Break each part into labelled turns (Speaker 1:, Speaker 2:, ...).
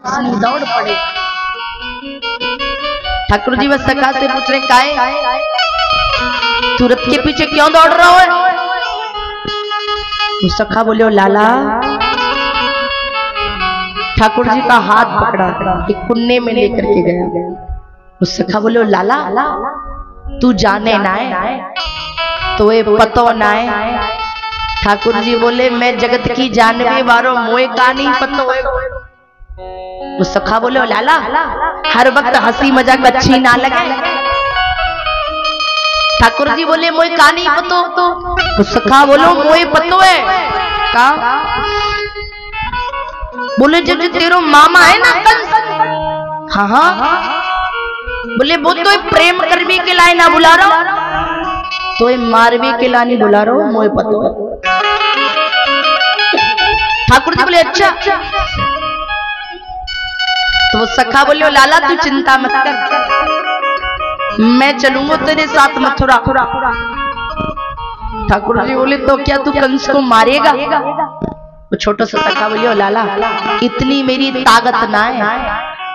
Speaker 1: दौड़ पड़े। ठाकुर जी बस सखा से पूछ रहे काहे तू रथ के पीछे क्यों दौड़ रहा है? वो सखा बोले ओ लाला, ठाकुर जी का हाथ पकड़ा एक कुन्ने में लेकर के गया। उस सखा बोले ओ लाला, तू जाने ना है तो ये पतो ना है। ठाकुर जी बोले मैं जगत की जानवे वारो मोए का नहीं पतो है। वो सखा बोले ओ लाला, हर वक्त हंसी मजाक अच्छी ना लगे। ठाकुर जी बोले मोए का नहीं पतो। वो सखा बोलो मोए पतो है का। बोले जो तेरो मामा है ना कंस, हाँ हाँ, बोले वो तो प्रेम करने के लाए ना बुला रहा, तो मारवे के लाए नहीं बुला रहा, मोए पतो है। ठाकुर जी बोले अच्छा। तो वो सखा बोले लाला तू चिंता मत कर, मैं चलूंगा तेरे साथ मथुरा। ठाकुर जी बोले तो क्या तू कंस को मारेगा? वो छोटा सा सखा बोले लाला, इतनी मेरी ताकत ना है,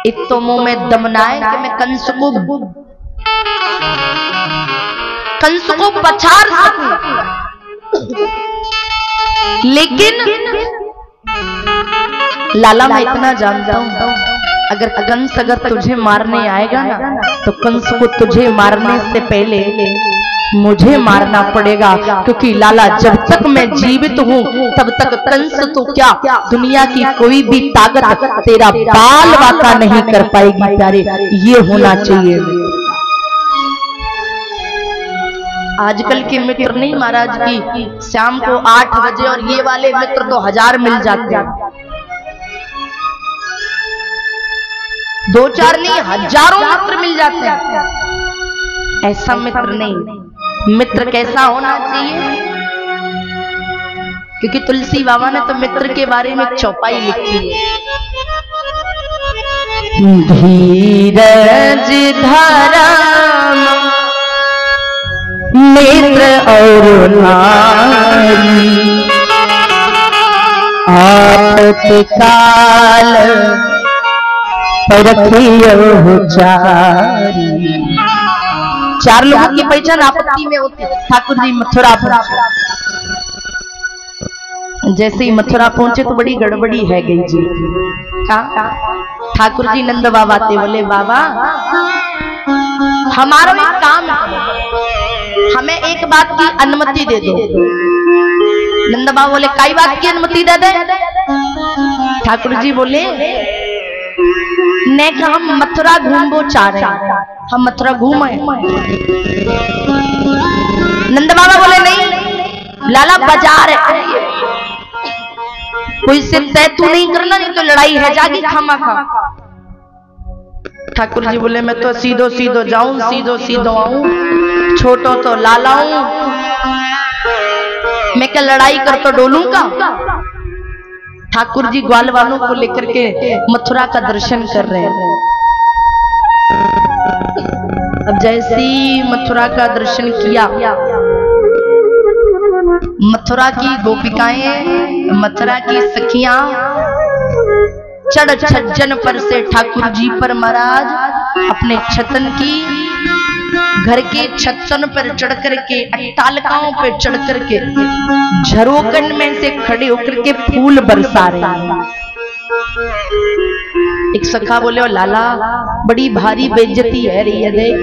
Speaker 1: इत तो मुंह में दम ना है कि मैं कंस को पछाड़ सकूं। लेकिन लाला मैं इतना जानता हूं, अगर कंस तुझे मारने आएगा ना तो कंस को तुझे मारने से पहले मुझे मारना पड़ेगा, क्योंकि लाला जब तक मैं जीवित हूं तब तक कंस तो क्या दुनिया की कोई भी ताकत तेरा बाल वाका नहीं कर पाएगी। प्यारे ये होना चाहिए। आजकल के मित्र नहीं महाराज की शाम को 8 बजे, और ये वाले मित्र तो 1000 मिल जाते हैं। 2-4 नहीं, हजारों मित्र मिल जाते हैं। ऐसा मित्र नहीं। मित्र कैसा होना चाहिए? क्योंकि तुलसी बाबा ने तो मित्र के बारे में चौपाई लिखी है। धीरज धर्म मित्र और नारी, आपत काल चार लोगों की पहचान आपत्ति में होती है। ठाकुर जी मथुरा पहुंचे। जैसे ही मथुरा पहुंचे तो बड़ी गड़बड़ी है गई जी। ठाकुर जी नंद बाबा थे, बोले बाबा हमारा एक काम है, हमें एक बात की अनुमति दे दो। नंद बाबा बोले कई बात की अनुमति दे दे? ठाकुर जी बोले ने कि हम मथुरा घूमबो चाह रहे हैं, हम मथुरा घूमे। नंद बाबा बोले नहीं लाला, बाजार है, कोई से तय तू नहीं करना, नहीं तो लड़ाई है जागी खामा खा। ठाकुर जी बोले मैं तो सीधो सीधो जाऊं, सीधो सीधो आऊं, छोटो तो लाला हूं, मैं क्या लड़ाई कर तो डोलूं का। ठाकुर जी ग्वाल वालों को लेकर के मथुरा का दर्शन कर रहे हैं। अब जैसी मथुरा का दर्शन किया, मथुरा की गोपिकाएं, मथुरा की सखियां चढ़ छज्जन पर से ठाकुर जी पर महाराज अपने छतन की घर के छतन पर चढ़ करके, अट्टालिकाओं पर चढ़ करके झरोकन में से खड़े होकर के फूल बरसा रहे हैं। एक सखा बोले ओ लाला, बड़ी भारी बेइज्जती है रही है देख,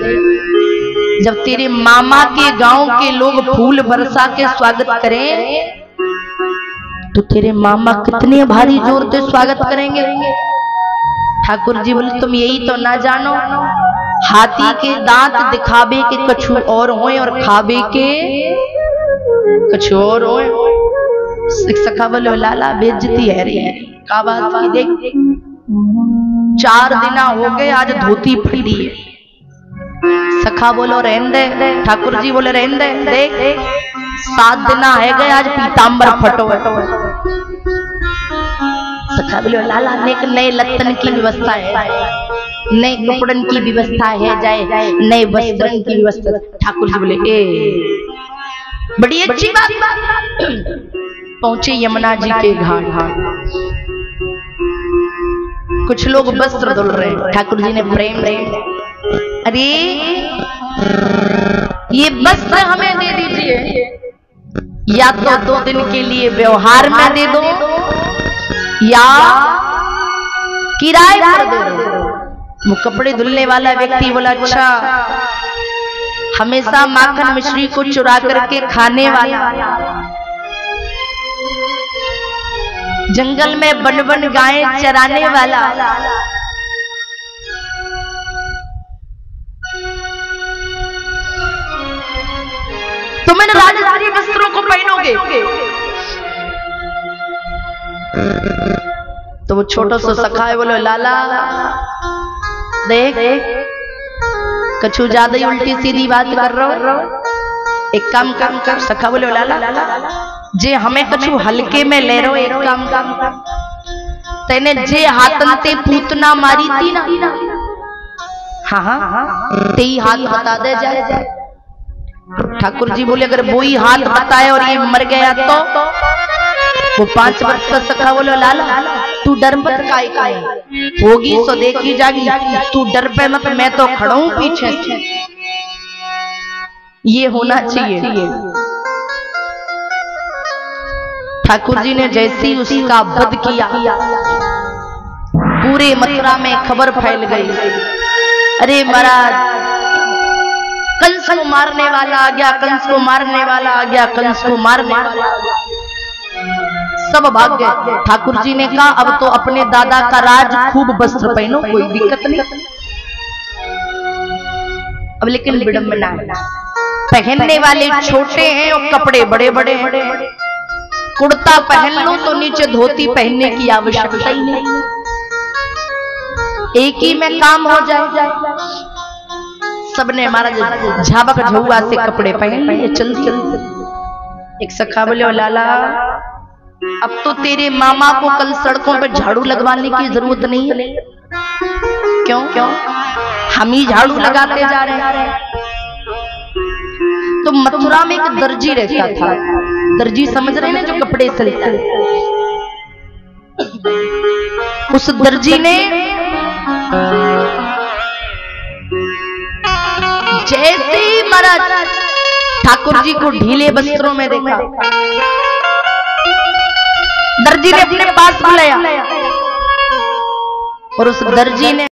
Speaker 1: जब तेरे मामा के गांव के लोग फूल बरसा के स्वागत करें तो तेरे मामा कितने भारी जोर से स्वागत करेंगे। ठाकुर जी बोले तुम यही तो ना जानो, हाथी के दांत दिखावे के कछु और होए और खावे के कछु और होए। सखा बोले लाला बेइज्जती है रही है का बात की देख, 4 दिन हो गए आज धोती फटी है। सखा बोलो रहन दे। ठाकुर जी बोले रहन दे, देख 7 दिन है गए आज पीताम्बर फटो है। सखा बोले लाला नए लत्तन की व्यवस्था है, नए कपड़न की व्यवस्था है, जाए नए वस्त्रन की व्यवस्था। ठाकुर जी बोले ए बड़ी अच्छी बात। पहुंचे यमुना जी के घाट, कुछ लोग वस्त्र धुल रहे हैं, ठाकुर जी ने प्रेम ने, अरे ये वस्त्र हमें दे दीजिए, या तो 2 दिन के लिए व्यवहार में दे दो या किराए पर दे दो। वो कपड़े धुलने वाला व्यक्ति बोला अच्छा, हमेशा माखन मिश्री को चुरा करके खाने वाला, जंगल में बन बन गायें चराने वाला, तुम इन राजस्थानी वस्त्रों को पहनोगे? तो वो छोटा सा सखा है, बोलो लाला देख कछु ज्यादा ही उल्टी सीधी बात कर रहा हो, एक काम कर। सखा बोलो लाला जे हमें कछु हल्के में ले रहो, एक काम तेने जे हाथन ते पूतना मारी थी ना, हाँ ते ही हाथ बता दे जाए। ठाकुर जी बोले अगर वो ही हाथ बताए और ये मर गया तो वो 5 वर्ष का सखा बोलो लाला तू डर मत, काय होगी सो देखी जागी, तू डर पे मत, मैं तो खड़ा हूं पीछे से। ये होना चाहिए। ठाकुर जी ने जैसी उसका वध किया, पूरे मथुरा में खबर फैल गई, अरे महाराज कंस को मारने वाला आ गया, कंस को मारने वाला आ गया, कंस को मारने वाला आ गया। सब भाग गए। ठाकुर जी ने कहा अब तो अपने दादा का राज खूब वस्त्र पहनो, कोई दिक्कत नहीं। अब लेकिन विडंबना है, पहनने वाले छोटे हैं और कपड़े बड़े बड़े हैं। कुर्ता पहन लो तो नीचे धोती पहनने की आवश्यकता ही नहीं, एक ही में काम हो जाए। सबने हमारा झाबक झुआ से कपड़े पहन लिए, चल एक सखा बोले लाला अब तो तेरे मामा को कल सड़कों पर झाड़ू लगवाने की जरूरत नहीं है। क्यों हम ही झाड़ू लगाते जा रहे हैं। तो मथुरा में एक दर्जी रहता था, दर्जी समझ रहे हैं जो कपड़े सिलता है। उस दर्जी ने जैसे ही महाराज ठाकुर जी को ढीले वस्त्रों में देखा, दर्जी ने अपने पास बुलाया और उस दर्जी ने